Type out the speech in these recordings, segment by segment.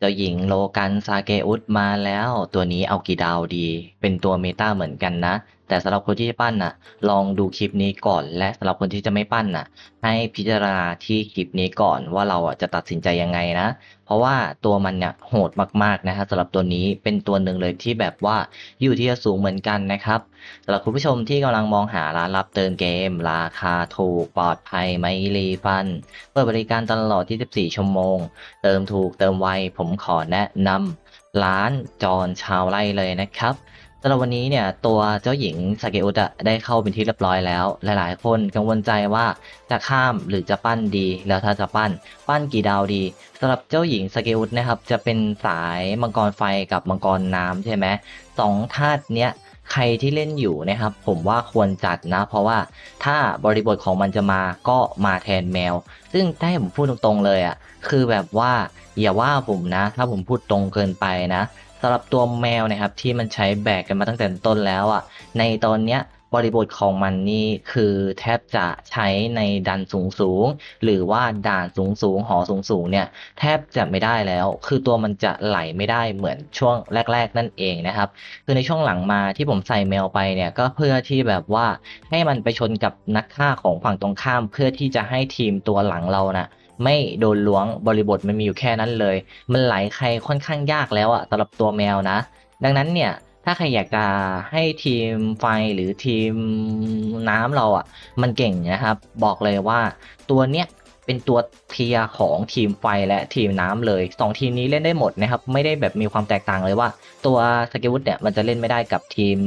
เจ้าหญิงโลกันซาเกอุสมาแล้วตัวนี้เอากี่ดาวดีเป็นตัวเมตาเหมือนกันนะแต่สำหรับคนที่จะปั้นน่ะลองดูคลิปนี้ก่อนและสำหรับคนที่จะไม่ปั้นน่ะให้พิจารณาที่คลิปนี้ก่อนว่าเราจะตัดสินใจยังไงนะเพราะว่าตัวมันเนี่ยโหดมากๆนะฮะสำหรับตัวนี้เป็นตัวหนึ่งเลยที่แบบว่าอยู่ที่จะสูงเหมือนกันนะครับสำหรับคุณผู้ชมที่กำลังมองหาร้านรับเติมเกมราคาถูกปลอดภัยไม่รีฟันเปิดบริการตลอด24ชั่วโมง เติมถูกเติมไวผมขอแนะนำร้านจอนชาวไร่เลยนะครับสำหรับวันนี้เนี่ยตัวเจ้าหญิงสาเกอุตะได้เข้าเป็นที่เรียบร้อยแล้วหลายๆคนกังวลใจว่าจะข้ามหรือจะปั้นดีแล้วถ้าจะปั้นกี่ดาวดีสำหรับเจ้าหญิงสาเกอุตนะครับจะเป็นสายมังกรไฟกับมังกรน้ำใช่ไหมสองธาตุเนี้ยใครที่เล่นอยู่นะครับผมว่าควรจัดนะเพราะว่าถ้าบริบทของมันจะมาก็มาแทนแมวซึ่งถ้าให้ผมพูดตรงๆเลยคือแบบว่าอย่าว่าผมนะถ้าผมพูดตรงเกินไปนะสำหรับตัวแมวนะครับที่มันใช้แบกกันมาตั้งแต่ต้นแล้วในตอนเนี้ยบริบทของมันนี่คือแทบจะใช้ในดันสูงหรือว่าด่านสูงหอสูงเนี่ยแทบจะไม่ได้แล้วคือตัวมันจะไหลไม่ได้เหมือนช่วงแรกๆนั่นเองนะครับคือในช่วงหลังมาที่ผมใส่แมวไปเนี่ยก็เพื่อที่แบบว่าให้มันไปชนกับนักฆ่าของฝั่งตรงข้ามเพื่อที่จะให้ทีมตัวหลังเรานะ ไม่โดนล้วงบริบทมันมีอยู่แค่นั้นเลย มันไหลใครค่อนข้างยากแล้วสำหรับตัวแมวนะ ดังนั้นเนี่ยถ้าใครอยากจะให้ทีมไฟหรือทีมน้ำเรามันเก่งนะครับบอกเลยว่าตัวเนี้ยเป็นตัวเทียร์ของทีมไฟและทีมน้ำเลย2ทีมนี้เล่นได้หมดนะครับไม่ได้แบบมีความแตกต่างเลยว่าตัวสเกลวุฒเนี่ยมันจะเล่นไม่ได้กับทีม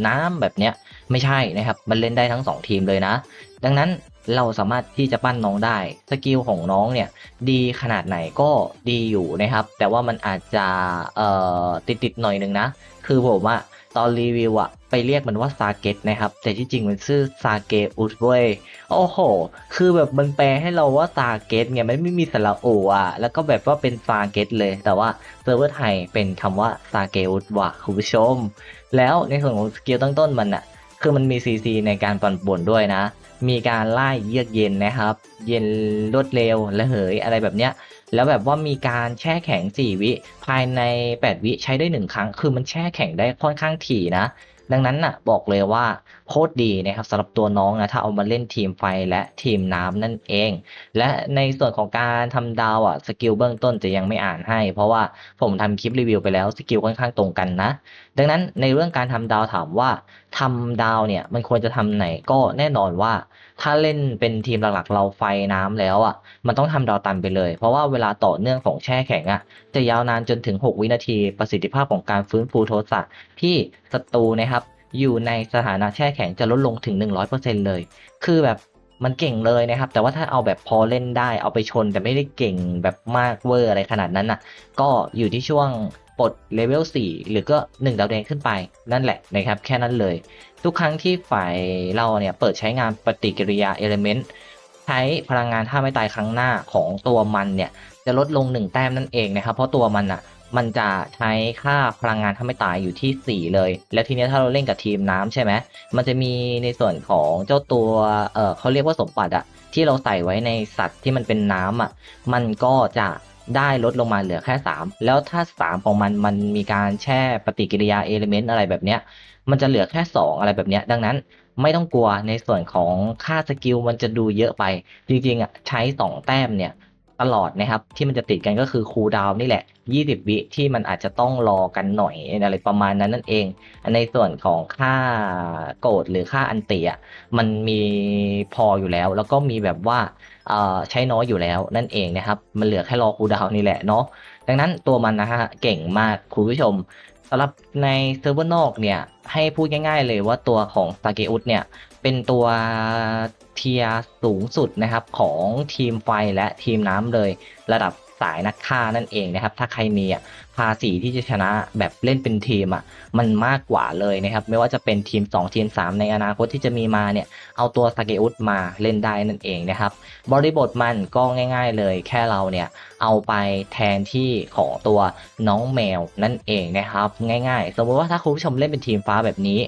น้ำแบบเนี้ยไม่ใช่นะครับมันเล่นได้ทั้ง2ทีมเลยนะดังนั้นเราสามารถที่จะปั้นน้องได้สกิลของน้องเนี่ยดีขนาดไหนก็ดีอยู่นะครับแต่ว่ามันอาจจะติดหน่อยนึงนะคือผมตอนรีวิวไปเรียกมันว่าซาเกตนะครับแต่ที่จริงมันชื่อซาเกอุสเว้ยโอ้โหคือแบบมันแปลให้เราว่าซาเกตเนี่ยมันไม่มีสระโอแล้วก็แบบว่าเป็นซาเกตเลยแต่ว่าเซิร์ฟเวอร์ไทยเป็นคำว่าซาเกอุสว่ะคุณผู้ชมแล้วในส่วนของสกิลตั้งต้นมันคือมันมีซีในการปั่นป่วนด้วยนะ มีการไล่เยือกเย็นนะครับ เย็นรวดเร็วและเหยอะไรแบบเนี้ยแล้วแบบว่ามีการแช่แข็ง4วิภายใน8วิใช้ได้1ครั้งคือมันแช่แข็งได้ค่อนข้างถี่นะดังนั้นบอกเลยว่าโคตรดีนะครับสำหรับตัวน้องนะถ้าเอามาเล่นทีมไฟและทีมน้ำนั่นเองและในส่วนของการทำดาวสกิลเบื้องต้นจะยังไม่อ่านให้เพราะว่าผมทำคลิปรีวิวไปแล้วสกิลค่อนข้างตรงกันนะดังนั้นในเรื่องการทำดาวถามว่าทำดาวเนี่ยมันควรจะทำไหนก็แน่นอนว่า ถ้าเล่นเป็นทีมหลักๆเราไฟน้ำแล้วมันต้องทำดาวตันไปเลยเพราะว่าเวลาต่อเนื่องของแช่แข็งจะยาวนานจนถึง6วินาทีประสิทธิภาพของการฟื้นฟูโทสะที่ศัตรูนะครับอยู่ในสถานะแช่แข็งจะลดลงถึง100%เลยคือแบบมันเก่งเลยนะครับแต่ว่าถ้าเอาแบบพอเล่นได้เอาไปชนแต่ไม่ได้เก่งแบบมากเวอร์อะไรขนาดนั้นก็อยู่ที่ช่วงปลดเลเวล4หรือก็1ดาวแดงขึ้นไปนั่นแหละนะครับแค่นั้นเลย ทุกครั้งที่ฝ่ายเราเนี่ยเปิดใช้งานปฏิกิริยาเอลิเมนต์ใช้พลังงานท่าไม่ตายครั้งหน้าของตัวมันเนี่ยจะลดลง1แต้มนั่นเองนะครับเพราะตัวมันมันจะใช้ค่าพลังงานท่าไม่ตายอยู่ที่4เลยแล้วทีนี้ถ้าเราเล่นกับทีมน้ำใช่ไหมมันจะมีในส่วนของเจ้าตัวเขาเรียกว่าสมบัติที่เราใส่ไว้ในสัตว์ที่มันเป็นน้ำมันก็จะได้ลดลงมาเหลือแค่3แล้วถ้า3ของมันมีการแช่ปฏิกิริยาเอลิเมนต์อะไรแบบเนี้ย มันจะเหลือแค่2อะไรแบบเนี้ยดังนั้นไม่ต้องกลัวในส่วนของค่าสกิลมันจะดูเยอะไปจริงๆใช้2แต้มเนี่ยตลอดนะครับที่มันจะติดกันก็คือคูลดาวน์นี่แหละ20วิที่มันอาจจะต้องรอกันหน่อยอะไรประมาณนั้นนั่นเองในส่วนของค่าโกรธหรือค่าอันติมันมีพออยู่แล้วแล้วก็มีแบบว่าใช้น้อยอยู่แล้วนั่นเองนะครับมันเหลือแค่รอคูลดาวน์นี่แหละเนาะดังนั้นตัวมันนะฮะเก่งมากคุณผู้ชม สำหรับในเซิร์ฟเวอร์นอกเนี่ยให้พูดง่ายๆเลยว่าตัวของซาเกอุสเนี่ยเป็นตัวเทียร์สูงสุดนะครับของทีมไฟและทีมน้ำเลยระดับสายนักฆ่านั่นเองนะครับถ้าใครมีภาษีที่จะชนะแบบเล่นเป็นทีมมันมากกว่าเลยนะครับไม่ว่าจะเป็นทีม2ทีม3ในอนาคตที่จะมีมาเนี่ยเอาตัวซาเกอุสมาเล่นได้นั่นเองนะครับบริบทมันก็ง่ายๆเลยแค่เราเนี่ยเอาไปแทนที่ของตัว น้องแมวนั่นเองนะครับง่ายๆสมมติว่าถ้าคุณผู้ชมเล่นเป็นทีมฟ้าแบบนี้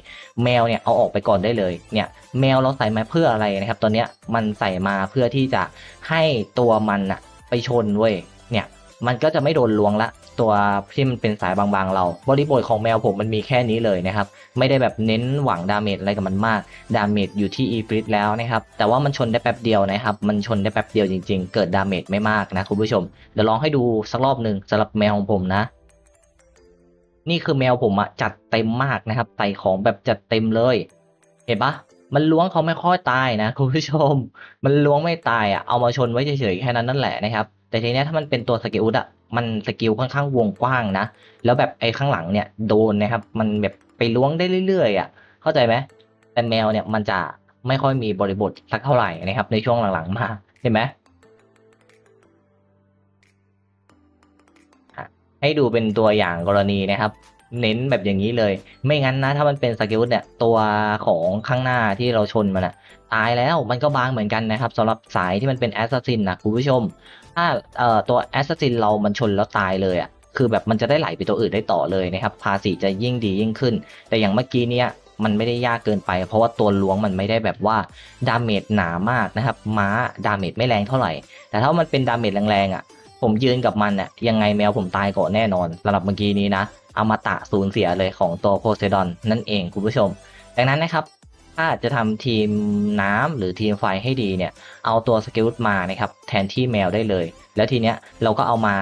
แมวเนี่ยเอาออกไปก่อนได้เลยเนี่ยแมวเราใส่มาเพื่ออะไรนะครับ ตอนเนี้ยมันใส่มาเพื่อที่จะให้ตัวมันไปชนเว้ยเนี่ย มันก็จะไม่โดนล้วงละตัวที่มันเป็นสายบางๆเราบริบทของแมวผมมันมีแค่นี้เลยนะครับไม่ได้แบบเน้นหวังดาเมจอะไรกับมันมากดาเมจอยู่ที่อีฟริตแล้วนะครับแต่ว่ามันชนได้แป๊บเดียวนะครับมันชนได้แป๊บเดียวจริงๆเกิดดาเมจไม่มากนะคุณผู้ชมเดี๋ยวลองให้ดูสักรอบหนึ่งสำหรับแมวของผมนะนี่คือแมวผมอะจัดเต็มมากนะครับใส่ของแบบจัดเต็มเลยเห็นปะมันล้วงเขาไม่ค่อยตายนะคุณผู้ชมมันล้วงไม่ตายอะเอามาชนไว้เฉยๆแค่นั้นนั่นแหละนะครับแต่ทีเนี้ยถ้ามันเป็นตัวสกิลอะมันสกิลค่อนข้างวงกว้างนะแล้วแบบไอ้ข้างหลังเนี่ยโดนนะครับมันแบบไปล้วงได้เรื่อยๆอะเข้าใจไหมแต่แมวเนี่ยมันจะไม่ค่อยมีบริบทสักเท่าไหร่นะครับในช่วงหลังๆมาเห็นไหม อ่ะให้ดูเป็นตัวอย่างกรณีนะครับเน้นแบบอย่างนี้เลยไม่งั้นนะถ้ามันเป็นสกิลเนี่ยตัวของข้างหน้าที่เราชนมันอะตายแล้วมันก็บางเหมือนกันนะครับสำหรับสายที่มันเป็นแอสซัสซินนะคุณผู้ชมถ้าตัวแอสซัสซินเรามันชนแล้วตายเลยอะคือแบบมันจะได้ไหลไปตัวอื่นได้ต่อเลยนะครับภาษีจะยิ่งดียิ่งขึ้นแต่อย่างเมื่อกี้เนี่ยมันไม่ได้ยากเกินไปเพราะว่าตัวล้วงมันไม่ได้แบบว่าดาเมจหนามากนะครับม้าดาเมจไม่แรงเท่าไหร่แต่ถ้ามันเป็นดาเมจแรงๆอ่ะ ผมยืนกับมันเนี่ยยังไงแมวผมตายก่อนแน่นอนสำหรับเมื่อกี้นี้นะอมตะสูญเสียเลยของตัวโพไซดอนนั่นเองคุณผู้ชมดังนั้นนะครับถ้าจะทำทีมน้ำหรือทีมไฟให้ดีเนี่ยเอาตัวสกิลมานะครับแทนที่แมวได้เลยแล้วทีเนี้ยเราก็เอามา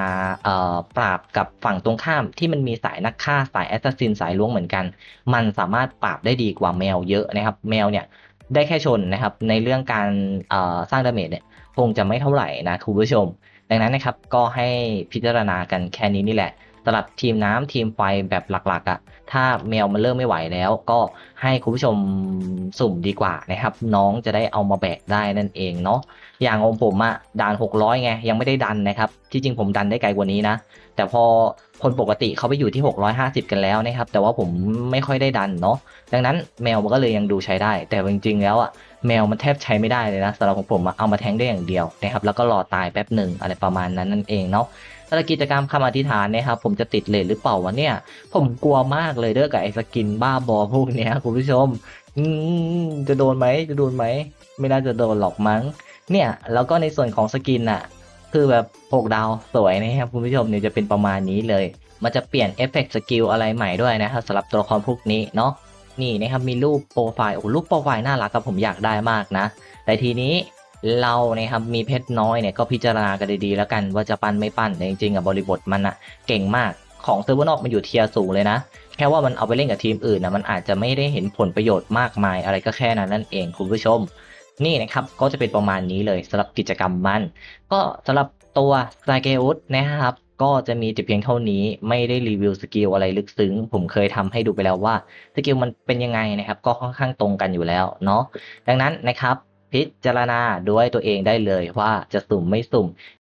ปราบกับฝั่งตรงข้ามที่มันมีสายนักฆ่าสายแอสซัสซินสายล้วงเหมือนกันมันสามารถปราบได้ดีกว่าแมวเยอะนะครับแมวเนี่ยได้แค่ชนนะครับในเรื่องการสร้างดาเมจเนี่ยคงจะไม่เท่าไหร่นะคุณผู้ชม ดังนั้นนะครับก็ให้พิจารณากันแค่นี้นี่แหละสำหรับทีมน้ำทีมไฟแบบหลักๆอ่ะถ้าแมวมันเริ่มไม่ไหวแล้วก็ให้คุณผู้ชมสุ่มดีกว่านะครับน้องจะได้เอามาแบกได้นั่นเองเนาะอย่างของผมอ่ะด่าน600ไงยังไม่ได้ดันนะครับที่จริงผมดันได้ไกลกว่านี้นะแต่พอคนปกติเขาไปอยู่ที่650กันแล้วนะครับแต่ว่าผมไม่ค่อยได้ดันเนาะดังนั้นแมวมันก็เลยยังดูใช้ได้แต่จริงๆแล้วอ่ะ แมวมันแทบใช้ไม่ได้เลยนะสำหรับของผมอะเอามาแทงได้อย่างเดียวนะครับแล้วก็รอตายแป๊บหนึ่งอะไรประมาณนั้นนั่นเองเนาะถ้ากิจกรรมคำอธิษฐานเนี่ยครับผมจะติดเลทหรือเปล่าวะเนี่ยผมกลัวมากเลยเด้อกับไอ้สกินบ้าบอพวกเนี้ยคุณผู้ชมอืจะโดนไหมจะโดนไหมไม่น่าจะโดนหรอกมั้งเนี่ยแล้วก็ในส่วนของสกินอะคือแบบ6 ดาวสวยนะครับคุณผู้ชมเนี่ยจะเป็นประมาณนี้เลยมันจะเปลี่ยนเอฟเฟกต์สกิลอะไรใหม่ด้วยนะครับสำหรับตัวละครพวกนี้เนาะ นี่นะครับมีรูปโปรไฟล์โอ้รูปโปรไฟล์น่ารักครับผมอยากได้มากนะแต่ทีนี้เรานะครับมีเพชรน้อยเนี่ยก็พิจารณากันดีๆแล้วกันว่าจะปั้นไม่ปั้นแต่จริงๆบริบทมันอะเก่งมากของเซิร์ฟเวอร์นอกมันอยู่เทียร์สูงเลยนะแค่ว่ามันเอาไปเล่นกับทีมอื่นนะมันอาจจะไม่ได้เห็นผลประโยชน์มากมายอะไรก็แค่นั้นนั่นเองคุณผู้ชมนี่นะครับก็จะเป็นประมาณนี้เลยสำหรับกิจกรรมมันก็สำหรับตัวสไเกอุสนะครับ ก็จะมีแต่เพียงเท่านี้ไม่ได้รีวิวสกิลอะไรลึกซึ้งผมเคยทำให้ดูไปแล้วว่าสกิลมันเป็นยังไงนะครับก็ค่อนข้างตรงกันอยู่แล้วเนาะดังนั้นนะครับพิจารณาด้วยตัวเองได้เลยว่าจะสุ่มไม่สุ่ม